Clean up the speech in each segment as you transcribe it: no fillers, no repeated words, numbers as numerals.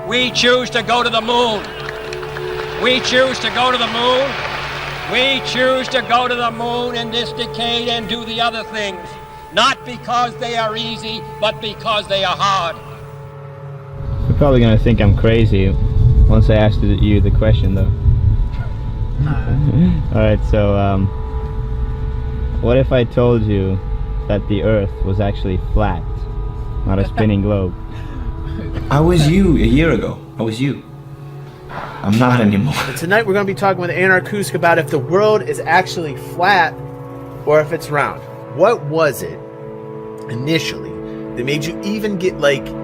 We choose to go to the moon. We choose to go to the moon. We choose to go to the moon in this decade and do the other things. Not because they are easy, but because they are hard. You're probably gonna think I'm crazy once I asked you the question, though. Alright, so what if I told you that the Earth was actually flat, not a spinning globe? I was you a year ago. I was you. I'm not anymore. And tonight we're going to be talking with Anarkusk about if the world is actually flat or if it's round. What was it initially that made you even get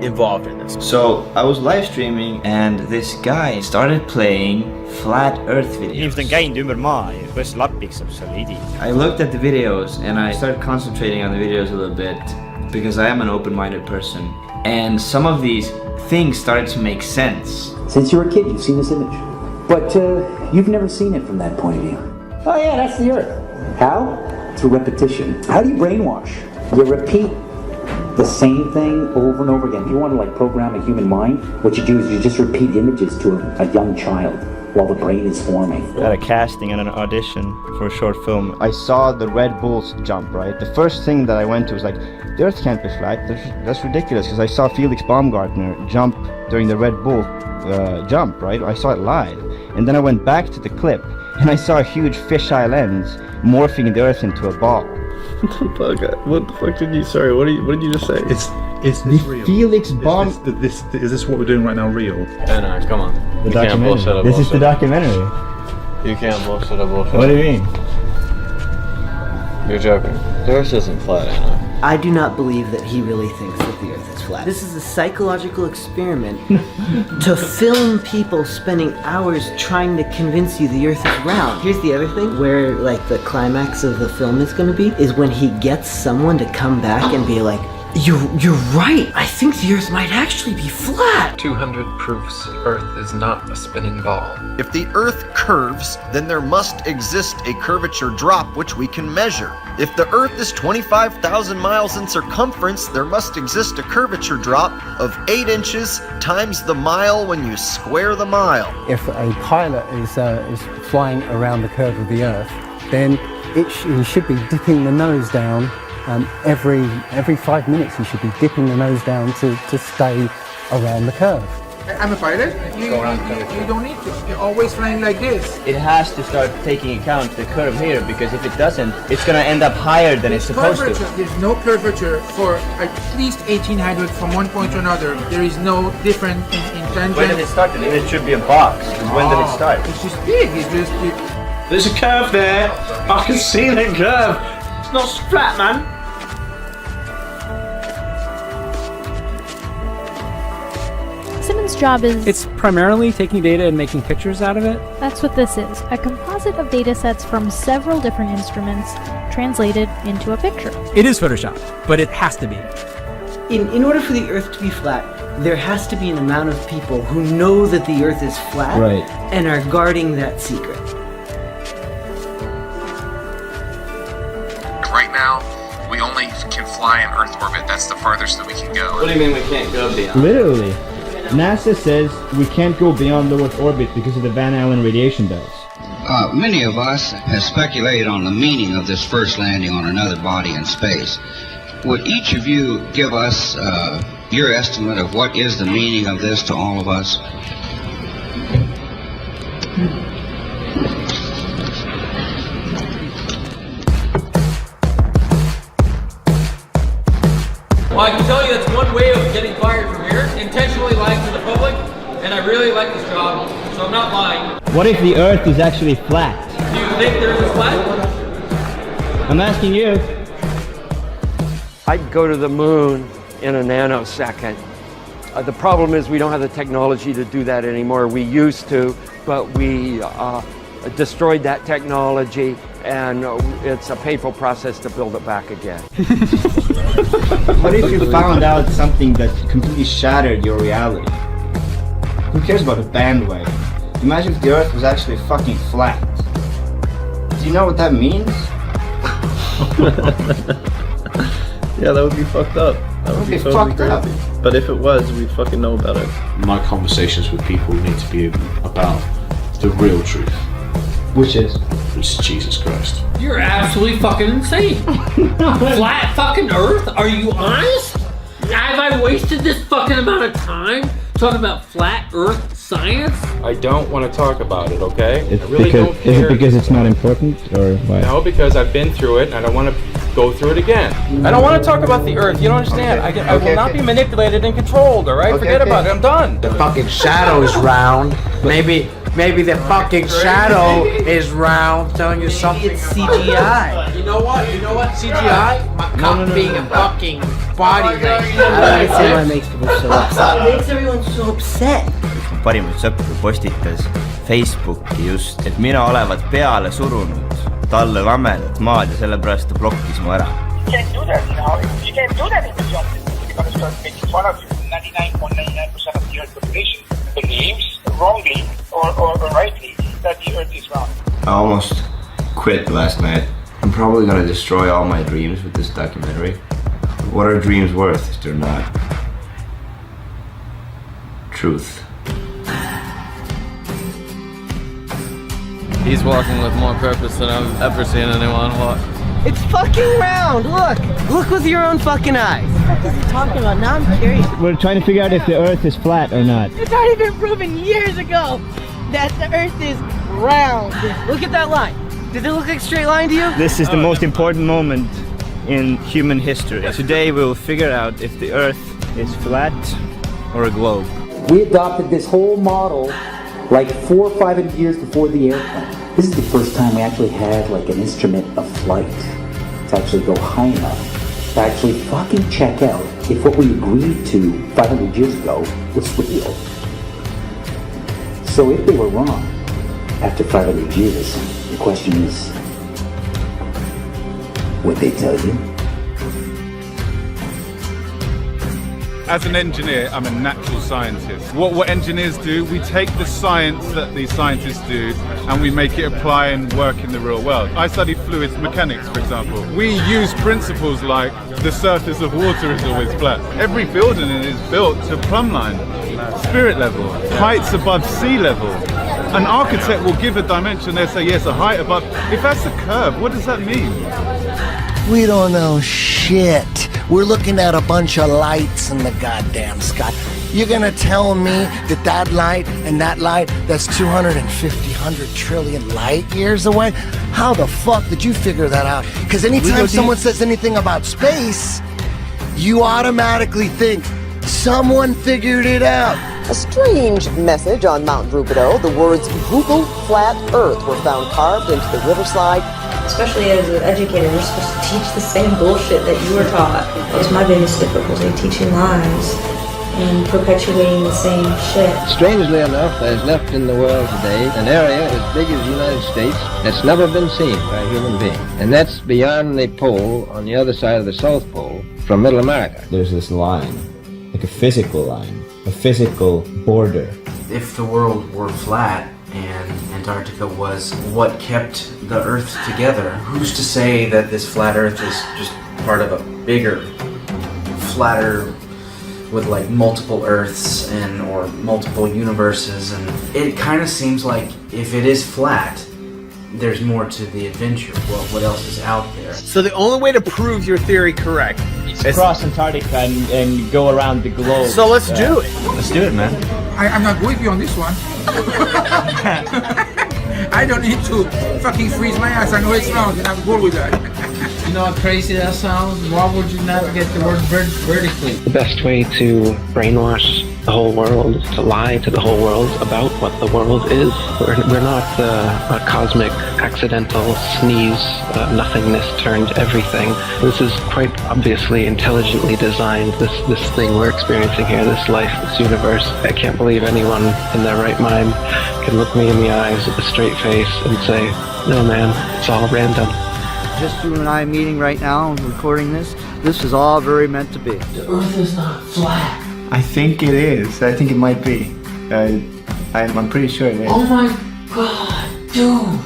involved in this? So I was live streaming and this guy started playing flat Earth videos. I looked at the videos and I started concentrating on the videos a little bit because I am an open-minded person. And some of these things started to make sense. Since you were a kid, you've seen this image. But you've never seen it from that point of view. Oh yeah, that's the Earth. How? Through repetition. How do you brainwash? You repeat the same thing over and over again. If you want to program a human mind, what you do is you just repeat images to a young child while the brain is forming. At a casting and an audition for a short film, I saw the Red Bulls jump, right? The first thing that I went to was the Earth can't be flat. That's ridiculous, because I saw Felix Baumgartner jump during the Red Bull jump, right? I saw it live. And then I went back to the clip and I saw a huge fisheye lens morphing the Earth into a ball. What the fuck did you? Sorry, what did you just say? Is this real? Felix Baum. Is this what we're doing right now real? No, come on. The documentary. This is the documentary. You can't bullshit a bullshit. What do you mean? You're joking. The Earth isn't flat, Anna. I do not believe that he really thinks that the Earth is flat. This is a psychological experiment to film people spending hours trying to convince you the Earth is round. Here's the other thing, where the climax of the film is going to be, is when he gets someone to come back and be like, You're right. I think the Earth might actually be flat. 200 proofs Earth is not a spinning ball. If the Earth curves, then there must exist a curvature drop which we can measure. If the Earth is 25,000 miles in circumference, there must exist a curvature drop of 8 inches times the mile when you square the mile. If a pilot is flying around the curve of the Earth, then he should be dipping the nose down. Every 5 minutes you should be dipping the nose down to stay around the curve. I'm a pilot. You don't need to. You're always flying like this. It has to start taking account the curve here, because if it doesn't, it's going to end up higher than it's supposed to. There's no curvature for at least 1800 from one point to another. There is no difference in tangent. When did it start? It should be a box. When did it start? It's just big. It's just big. There's a curve there. I can see the curve. It's not flat, man. Simmons' job is... It's primarily taking data and making pictures out of it. That's what this is. A composite of data sets from several different instruments translated into a picture. It is Photoshop, but it has to be. In order for the Earth to be flat, there has to be an amount of people who know that the Earth is flat, right, and are guarding that secret. Right now, we only can fly in Earth orbit. That's the farthest that we can go. What do you mean we can't go beyond? Literally. NASA says we can't go beyond low Earth orbit because of the Van Allen radiation belts. Many of us have speculated on the meaning of this first landing on another body in space. Would each of you give us your estimate of what is the meaning of this to all of us? Well, I can tell you that's one way of getting fired from here. Intentionally lying to the public, and I really like this job, so I'm not lying. What if the Earth is actually flat? Do you think the Earth is flat? I'm asking you. I'd go to the moon in a nanosecond. The problem is we don't have the technology to do that anymore. We used to, but we destroyed that technology, and it's a painful process to build it back again. What if you found out something that completely shattered your reality? Who cares about a bandwagon? Imagine if the Earth was actually fucking flat. Do you know what that means? Yeah, that would be fucked up. That would be Okay, totally fucked up. crazy. But if it was, we'd fucking know about it. My conversations with people need to be about the real truth. Which is? Which is Jesus Christ. You're absolutely fucking insane. Flat fucking Earth? Are you honest? Have I wasted this fucking amount of time talking about flat Earth science? I don't want to talk about it, okay? It's I really because, don't care. is it because it's not important, or why? No, because I've been through it and I don't want to go through it again. I don't want to talk about the Earth. You don't understand. I will not be manipulated and controlled, all right? Forget about it. I'm done. The fucking shadow is round. Maybe the fucking shadow is round, telling you something. It's CGI. You know what? CGI? My cock being a fucking body ring. I don't understand why it makes people so upset. It makes everyone so upset. Parimaid sõpru postitas Facebooki just, et mina olevat peale surunud talle lammedat maad ja sellepärast ta blokkis mu ära. You can't do that, you know. You can't do that in the job. You're going to start making fun of you. 99.99% of the Earth population believes wrongly or rightly that the Earth is round. I almost quit last night. I'm probably gonna destroy all my dreams with this documentary. What are dreams worth if they're not truth? He's walking with more purpose than I've ever seen anyone walk. It's fucking round. Look with your own fucking eyes. What the fuck is he talking about? Now I'm curious. We're trying to figure out if the Earth is flat or not. It's already been proven years ago that the Earth is round. Look at that line. Does it look like a straight line to you? This is the most important moment in human history. Today we will figure out if the Earth is flat or a globe. We adopted this whole model like 400 or 500 years before the airplane. This is the first time we actually had like an instrument of flight to actually go high enough to actually fucking check out if what we agreed to 500 years ago was real. So if they were wrong after 500 years, the question is, would they tell you? As an engineer, I'm a natural scientist. What engineers do, we take the science that these scientists do and we make it apply and work in the real world. I study fluid mechanics, for example. We use principles like the surface of water is always flat. Every building is built to plumb line, spirit level, heights above sea level. An architect will give a dimension, they'll say, yes, a height above. If that's a curve, what does that mean? We don't know shit. We're looking at a bunch of lights in the goddamn sky. You're gonna tell me that that light and that light, that's 100 trillion light years away? How the fuck did you figure that out? Because anytime someone says anything about space, you automatically think someone figured it out. A strange message on Mount Rubidoux. The words Google Flat Earth were found carved into the riverside. Especially as an educator, we're supposed to teach the same bullshit that you were taught. That was my biggest difficulty, teaching lies and perpetuating the same shit. Strangely enough, there's left in the world today an area as big as the United States that's never been seen by a human being. And that's beyond the pole, on the other side of the South Pole, from Middle America. There's this line, like a physical line, a physical border. If the world were flat and Antarctica was what kept the Earth together, who's to say that this flat Earth is just part of a bigger, flatter, with like multiple Earths and or multiple universes? And it kind of seems like if it is flat, there's more to the adventure. Well, what else is out there? So the only way to prove your theory correct is cross Antarctica and go around the globe. So let's do it. Let's do it, man. I'm not with you on this one. I don't need to fucking freeze my ass. I know it's round and I'm good with that. You know how crazy that sounds? Why would you not get the word vertically? The best way to brainwash the whole world is to lie to the whole world about what the world is. We're not a cosmic, accidental sneeze, nothingness turned everything. This is quite obviously intelligently designed, this thing we're experiencing here, this life, this universe. I can't believe anyone in their right mind can look me in the eyes with a straight face and say, no man, it's all random. Just you and I meeting right now and recording this. This is all very meant to be. The Earth is not flat. I think it is. I think it might be. I'm pretty sure it is. Oh my god, dude.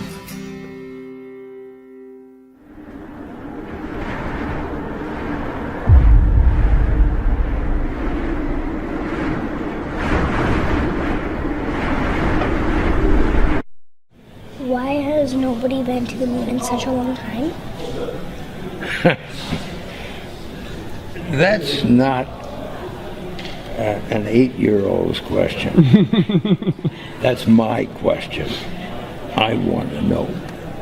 been to the moon in such a long time? That's not an 8-year-old's question. That's my question. I want to know,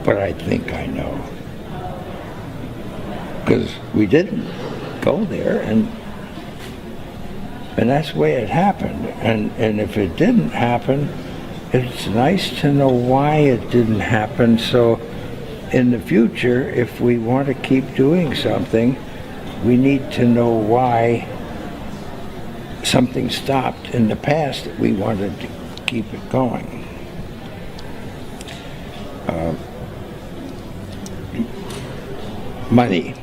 but I think I know. Because we didn't go there, and that's the way it happened. And if it didn't happen, it's nice to know why it didn't happen, so in the future, if we want to keep doing something, we need to know why something stopped in the past that we wanted to keep it going. Money.